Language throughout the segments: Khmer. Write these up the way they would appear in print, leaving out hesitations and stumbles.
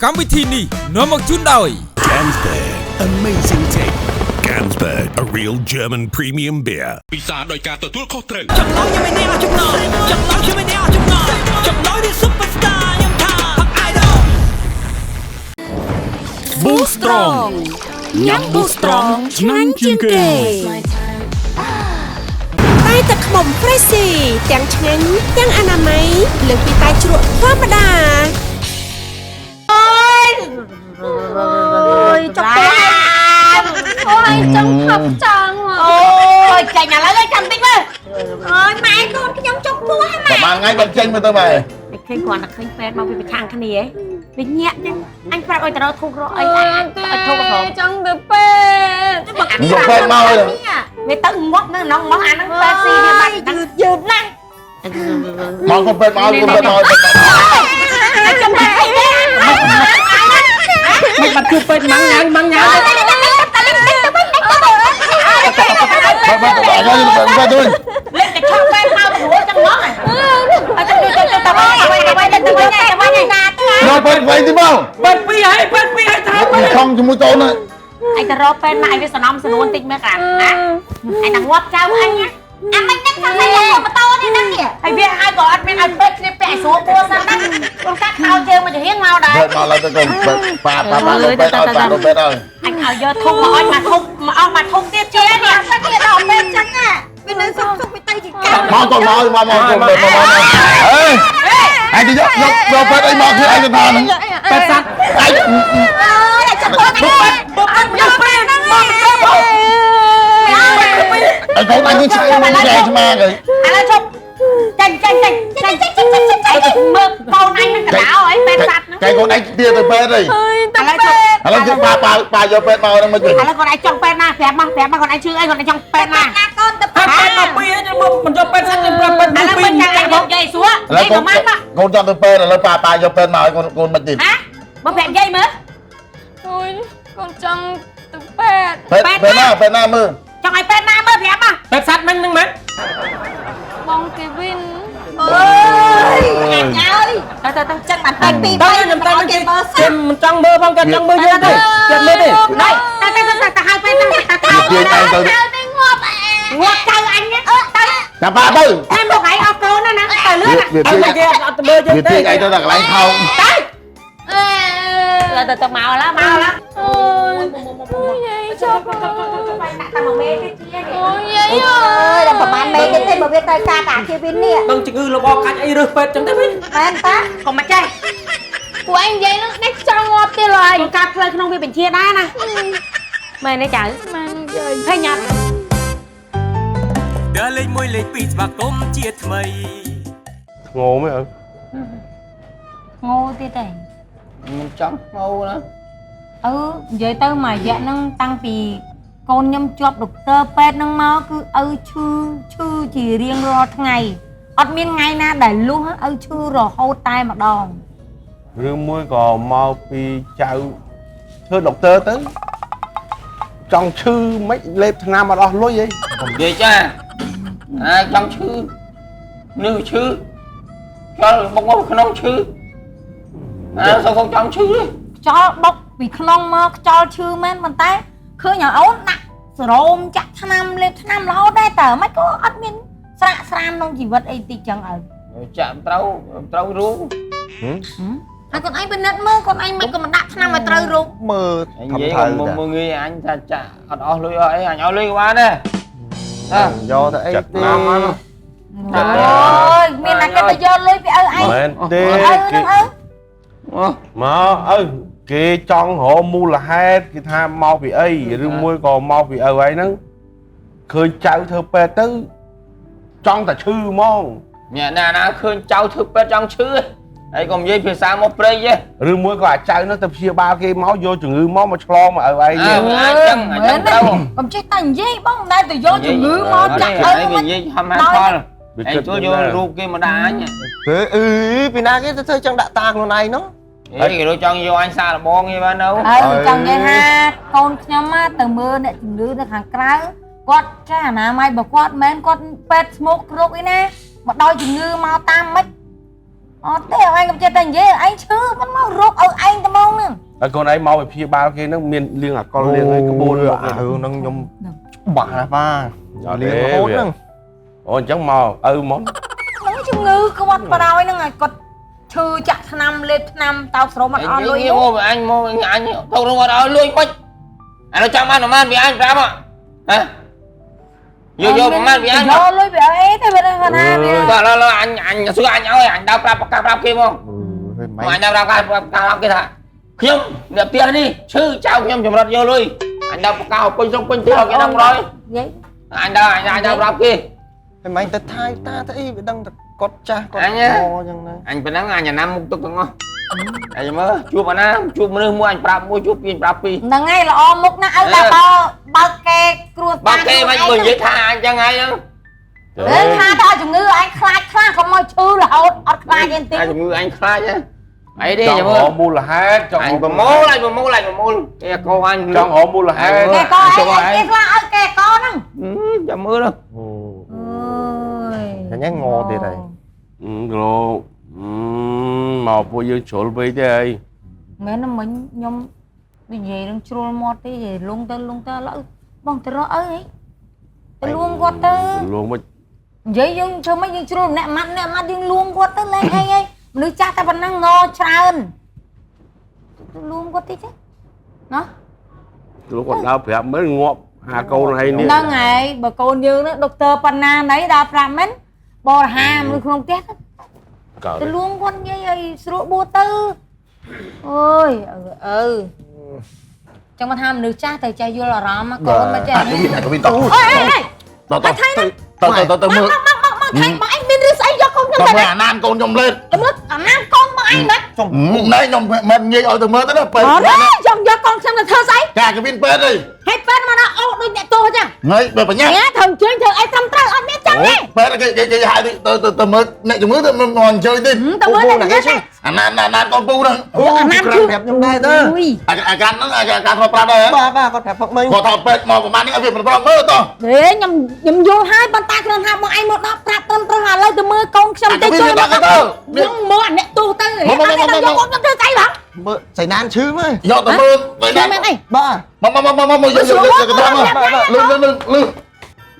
កម្មវិធីនេះនាំមកជូនដោយ Gansberg Amazing Take Gansberg a real German premium beer ពិសាដោយការទទួលខុសត្រូវចំណងខ្ញុំមិនអ្នកចំណងខ្ញុំមិនអ្នកចំណងនេះ Superstar ខ្ញុំថា Idol Boost Strong ញ៉ាំ Boost Strong ឆ្ងាញ់ជាងគេតែទឹកខ្មុំ Freshy ទាំងឆ្ងាញ់ទាំងអនាម័យលើសពីតែជ្រក់ធម្មតាអូយចុកពោះអូយចង់ខប់ចង់អូយចាញ់ឥឡូវឲ្យចាំតិចមើលអូយម៉ែកូនខ្ញុំចុកពោះម៉ែប្រហែលថ្ងៃបាត់ចេញមើលទៅម៉ែតែឃើញគាត់តែឃើញពេទ្យមកពីប្រឆាំងគ្នាវិញញាក់ចឹងអញប្រាប់ឲ្យទៅរកធូបរកអីឲ្យធូបផងចង់ទៅពេទ្យយកពេទ្យមកហើយវាទៅងាប់នៅក្នុងមកអាហ្នឹងពេទ្យស៊ីវាបាត់យឺតណាស់មកទៅពេទ្យមកទៅពេទ្យមកចាំតែអីមិនបាត់ជួបពេទ្យម៉ាំងញ៉ាំបាត់ទៅបាត់ទៅលេខតែឈប់ពេទ្យមកព្រោះចឹងមកអត់ទៅទៅទៅទៅយកពេទ្យវិញទីមកពេទ្យពីរហើយពេទ្យពីរហើយថាខំជាមួយតូនណាអញទៅរកពេទ្យមកឲ្យវាសំណំសនួនតិចមើលកាណាអញតែងាប់ចៅអញណាអាមិនដឹងថាតែយកម៉ូតូនេះហ្នឹងហើយវាឲ្យក៏អត់មានឲ្យពេទ្យគ្នាពាក់ស្រួលពោះសិនណាខ្លួនកាត់ខោជើងមករៀងមកដែរពេទ្យមកឡើយទៅកូនប៉ាពេទ្យឲ្យពេទ្យឲ្យអញឲ្យយកធុំមកអញមកធុំមកអស់មកធុំទៀតជឿនេះអត់ទៀតដល់ពេទ្យចឹងណាវានៅសុកសុកទៅទៅជីកាមកកូនមកអេអញទៅយកពេទ្យអីមកគឺអញទៅថាហ្នឹងពេទ្យសัตว์អញចាំបងអញយកពេទ្យមកអីកូនអញនឹងឆ្ងាយមកឆ្ងាយឆ្មាគេឥឡូវជប់ចាញ់មើលកូនអញនឹងកដោអីពេទ្យសัตว์ហ្នឹងកែកូនអញទៀតទៅពេទ្យអីឥឡូវជិះប៉ាយកពេទ្យមកហ្នឹងមិនទេឥឡូវកូនឯងចង់ពេទ្យណាប្រាប់មកកូនឯងឈឺអីកូនឯងចង់ពេទ្យណាកូនទៅពេទ្យមកពីខ្ញុំមិនយកពេទ្យសិនខ្ញុំប្រាប់ពេទ្យឥឡូវមិនចាំឯងមកយាយសួរឥឡូវកូនចង់ទៅពេទ្យឥឡូវប៉ាយកពេទ្យមកឲ្យកូនមិនទៀតហ៎មកប្រាប់យាយមើលអូយកូនចង់ទៅពេទ្យពេទ្យណាមើលចង់ឲ្យពេទ្យណាមើលប្រាប់មកពេទ្យសัตว์មិញហ្នឹងមែនបងគេវិនអូយអញអើយទៅចឹងបានពេទ្យពីរទៅខ្ញុំទៅគេខ្ញុំមិនចង់មើលផងគាត់ចង់មើលយើងទេគាត់មើលទេទៅហៅពេទ្យទៅទៅងាប់ចៅអញទៅចាំប៉ាទៅតែមកឲ្យអស់កូនណាទៅលឿនគេអត់ទៅមើលយើងទេវាឯងទៅតែកន្លែងខោទៅមកឡាអូយយាយចុះតែមកមេទៀតជាអូយយាយអើយដល់ប្រហែលមេទៀតទេបើវាទៅការតាជាវិននេះដឹងជំងឺរបបកាច់អីរើសពេទ្យចឹងទេវិញមែនតាកុំមកចេះពួកឯងនិយាយនឹងដេកចង់ងាប់ទៀតឡើយការផ្លូវក្នុងវាបញ្ជាដែរណាមែនទេចៅមែនយាយឃើញអត់ដើរលេខ1លេខ2ស្វាគមន៍ជាថ្មីងោមែនងោទៀតទេមិនចង់ងោណានិយាយទៅមួយរយៈហ្នឹងតាំងពីកូនខ្ញុំជាប់ដុកទ័រពេទ្យហ្នឹងមកគឺឪឈឺជារៀងរាល់ថ្ងៃអត់មានថ្ងៃណាដែលលុះឪឈឺរហូតតែម្ដងរឿងមួយក៏មកពីចៅធ្វើដុកទ័រទៅចង់ឈឺមិនលេបថ្នាំអត់អស់លុយអីខ្ញុំនិយាយចាចង់ឈឺនឹងឈឺចូលបុកមកក្នុងឈឺសុំចង់ឈឺខ្យល់បុកពីក្នុងមកខ្យល់ឈឺមែនប៉ុន្តែឃើញអូនដាក់សរោមចាក់ថ្នាំលេបថ្នាំរហូតដែរតើមិនក៏អត់មានស្រាក់ស្រានក្នុងជីវិតអីតិចចឹងចាក់ត្រូវរូបហើយកូនឯងពិនិត្យមើលកូនឯងមិនក៏មិនដាក់ថ្នាំឲ្យត្រូវរូបមើលនិយាយមើលងាយអញថាចាក់អត់អស់លុយអស់អីអញឲ្យលុយក៏បានដែរយកទៅអីទេអូយមានតែគេទៅយកលុយពីឪឯងមែនទេមកគេចង់រកមូលហេតុគេថាមកពីអីឬមួយក៏មកពីឪឯងហ្នឹងឃើញចៅធ្វើពេទ្យទៅចង់តែឈឺហ្មងអ្នកណាឃើញចៅធ្វើពេទ្យចង់ឈឺហើយក៏និយាយភាសាមកព្រៃទេឬមួយក៏អាចៅនោះទៅព្យាបាលគេមកយកជំងឺមកឆ្លងមកឪឯងចឹងទៅកុំចេះតែនិយាយបងមិនដែលទៅយកជំងឺមកចាក់ឪនិយាយហមហាផលឯងជួយយករូបគេមកដាក់អញពីណាគេទៅធ្វើចឹងដាក់តាខ្លួនឯងនោះអីគេចង់យកអញសារលបងគេបានទៅចង់និយាយថាកូនខ្ញុំទៅមើលអ្នកជំងឺនៅខាងក្រៅគាត់ចាអនាម័យរបស់គាត់មិនមែនគាត់ពេទ្យស្មុកគ្រប់អីណាមកដល់ជំងឺមកតាមមិន ទេអញកំចិត្តតែនិយាយអញឈឺមិនមករកឲ្យឯងត្មងហ្នឹង ហើយកូនឯងមកវិភាបាលគេហ្នឹងមានលៀងអាកុលលៀងឲ្យក្បួន រឿងហ្នឹងខ្ញុំច្បាស់ណាស់ប៉ាលៀងរហូតហ្នឹង អូអញ្ចឹងមកឪមក ហ្នឹងជំងឺគាត់បដ ாய் ហ្នឹងឲ្យគាត់ឈឺចាក់ថ្នាំលេបថ្នាំតោបស្រោមអត់អស់លុយ មកអញមកអញទៅរងអត់ឲ្យលុយមិនអានោះចាំបានប្រហែលវាអញប្រាប់ហ៎យកប្រហែលវាអញ យកលុយវាអីទេវាគាត់ថាវា ទៅអញសួរអញឲ្យអញដើរប្រាប់គេមក មិន អញដើរប្រាប់គេថាខ្ញុំអ្នកផ្ទះនេះឈឺចៅខ្ញុំចម្រិតយកលុយអញដើរប្រកៅពេញស្រុកពេញផ្ទះគេដឹងរយ និយាយ អញដើរប្រាប់គេ មិនទៅថៃតាទៅអីវាដឹងតែគាត់ចាស់គាត់ អញ អញ្ចឹងណា អញប៉ុណ្ណឹងអញណាំមុខទឹកទាំងអស់អញមើលជួបអាណាជួបមនុស្សមួយអញប្រាប់មួយជួបពីរប្រាប់ពីរ ហ្នឹងហើយល្អមុខណាស់ឲ្យតែបើគេគ្រួសារ បើគេមិននិយាយថាអញចឹងហើយហ្នឹង ថាទៅឲ្យជំងឺអញខ្លាចខ្លះកុំមកឈឺរហូតអត់ខ្លាចទេតិច អញជំងឺអញខ្លាចហ៎អីទេ ចង់ មើ រ ល កមូលហេតុចង់ អញ រក ប្រមូលគេកោអញ ចង់រកមូលហេតុ គេក៏ឯងគេខ្លះឲ្យគេក៏ហ្នឹង ចាំមើលទៅ អញ្ចឹងងទៀតហើយ គ្រូមកពួកយើងជ្រុលពេកទេអី មែនទេមិញខ្ញុំនិយាយនឹងជ្រុលមាត់ទេនិយាយលងទៅឥឡូវបងទៅរកអីទៅលួងគាត់ទៅ លួងមិន និយាយយើងធ្វើម៉េចយើងជ្រុលម្នាក់ម៉ាត់យើងលួងគាត់ទៅលេងអីមនុស្សចាស់តែប៉ុណ្ណឹងងច្រើនលួងគាត់តិចទេណា គ្រូគាត់ដើរប្រាប់មើលងាប់អាកូនហើយនេះ ហ្នឹងហើយបើកូនយើងហ្នឹងដុកទ័រប៉ុណ្ណាណីដល់ប្រាប់មែនបរិហាមនុស្សក្នុងផ្ទះទៅលួងគាត់និយាយឲ្យស្រួលបួទៅអូយចាំមកថាមនុស្សចាស់ទៅចេះយល់អារម្មណ៍កូនមិនចេះ វិញតោ អេ ទៅមើល មកថៃបងឯងមានរឿងស្អីយកកូនខ្ញុំ ទៅ ទៅ មើលអាណានកូនខ្ញុំលេត ទៅមើលអាណាកូនបងឯងណា ចំមុខណែខ្ញុំមិននិយាយឲ្យទៅមើលទៅណាពេទ្យ អរេចង់យកកូនខ្ញុំទៅធ្វើស្អី កាគេមានពេទ្យអី ហើយពេទ្យមកដល់អូដូចអ្នកទោសអញ្ចឹង ហើយបើបញ្ញា ញ៉ាត្រូវជើញធ្វើអីត្រឹមត្រូវអត់មានចឹងទេ ពេទ្យគេហៅទៅមើលអ្នកជំងឺទៅមកអញ្ជើញទេ ទៅមើលអ្នកជំងឺ អាណានកូនពូហ្នឹង អាណា ប្រាប់ខ្ញុំដែរទៅអាការហ្នឹងអាការគាត់ប្រាប់ដែរបាទគាត់ប្រាប់មិញគាត់ថាពេទ្យមកប្រហែលនេះឲ្យវាប្រឡងមើលតោះ ហេខ្ញុំយល់ហើយប៉ុន្តែគ្រាន់ថាបងឯងមកដល់ប្រាប់ត្រឹមត្រូវឥឡូវទៅមើលកូនខ្ញុំទៅជួយខ្ញុំមើលអាអ្នកទោសទៅយកកូនខ្ញុំធ្វើស្អីបង មើលសៃណានឈឺមើលយកទៅមើលទៅណា មែនអី បាទមកយកទៅលឺ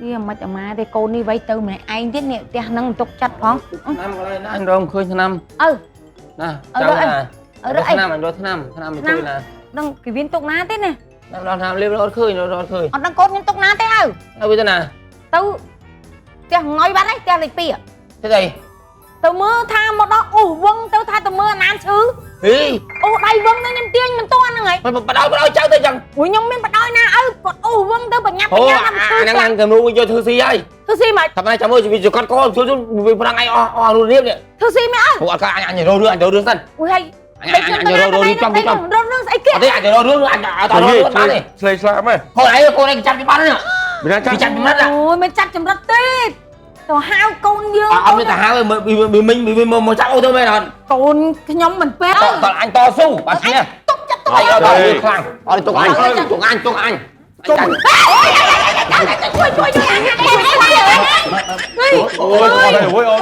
វាមិនអាម៉ាទេកូននេះໄວទៅម្នាក់ឯងទៀតនេះផ្ទះហ្នឹងទុកចាត់ផង ឆ្នាំកន្លែងណាអញរងឃើញឆ្នាំ អើ ណាចាំណាឆ្នាំអញរកឆ្នាំទៅជួយណា នឹងគេមានទុកណាទេណា ដល់ឆ្នាំលៀបរត់ឃើញ អត់ដឹងកូនខ្ញុំទុកណាទេអើ ទៅវាទៅណា ទៅផ្ទះងុយបាត់ហើយផ្ទះលេខ2 ទៅអី ទៅមើលថាមកដល់អូវងទៅថាទៅមើលអាណាឈឺ ហី អូដៃវងនឹងខ្ញុំទាញមិនទាន់ហ្នឹងហើយ បដោយចៅទៅចឹង អូខ្ញុំមានបដ ாய் ណាអើគាត់អូវងទៅបញ្ញាប់ អូ បញ្ញា អា ប់ឈឺ ហ្នឹងឡើងទៅមកយកធ្វើស៊ីហើយ ធ្វើស៊ីមក ថាណៃចាំមើលវាកត់កោជួយវាប្រងឯងអស់នោះរៀបនេះ ធ្វើស៊ីមកអើ អូអត់អញរករឿងសិន អូហើយ អញរករឿងចំ រករឿងស្អីគេ អត់ទេអញរករឿងអញអត់រករឿងបានទេ ស្លេកស្លាប់ហ៎ កូនឯងចាប់ពីបាត់នេះ មាន ពីចាប់ចម្រិត អូយមិនចាប់ចម្រិតទេទៅហៅកូនយើង អត់មានទៅហៅមិញមកចាប់អូទៅមែនអត់ កូនខ្ញុំមិនពេក តអញតស៊ូបាទឈ្នះ ទុកចិត្តទៅ អត់ខ្លាំងអត់ទុកអញជួយអញ ជួយអញជួយអញអូយអត់ទេអូយអូ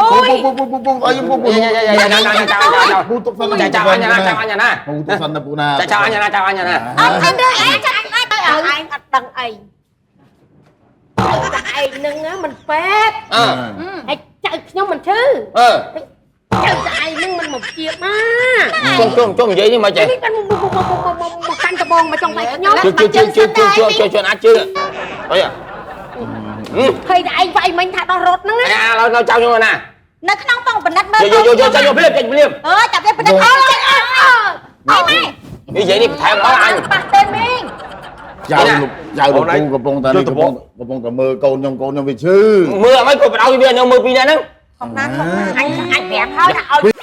អីពូ ណា ពូទុកសិន ចាំអញណា ពូទុកសិនណាពូណា ចាំអញណា អត់ដឹងអីអត់ដឹងអីតែឯងនឹងមិនពេក អឺ ហើយចៅខ្ញុំមិនឈឺ អឺ ចៅតែឯងនឹងមិនមកជាបណា ជុំនិយាយនេះមកចេះ នេះកាន់មកកាន់ដបងមកចង់បែកខ្ញុំ ជួយអាចជឿអី ហើយតែឯងវាយមិញថាដោះរត់ហ្នឹងណា អាឡើយចៅខ្ញុំណា នៅក្នុងបងបណ្ឌិតមើល យកភ្លាមចេញភ្លាម អើចាប់វាបណ្ឌិតអើយអីម៉ែ និយាយនេះថែមដល់អញ ប៉ះទេមីង ចៅលោកពូកំពុងតែនេះកំពុងតែមើលកូនខ្ញុំវាឈឺ មើលអីគាត់បដៅវានៅមើលពីនេះហ្នឹង ខំណាអញប្រាប់ហើយថាឲ្យ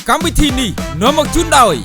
កម្មវិធីនេះនាំមកជូនដោយ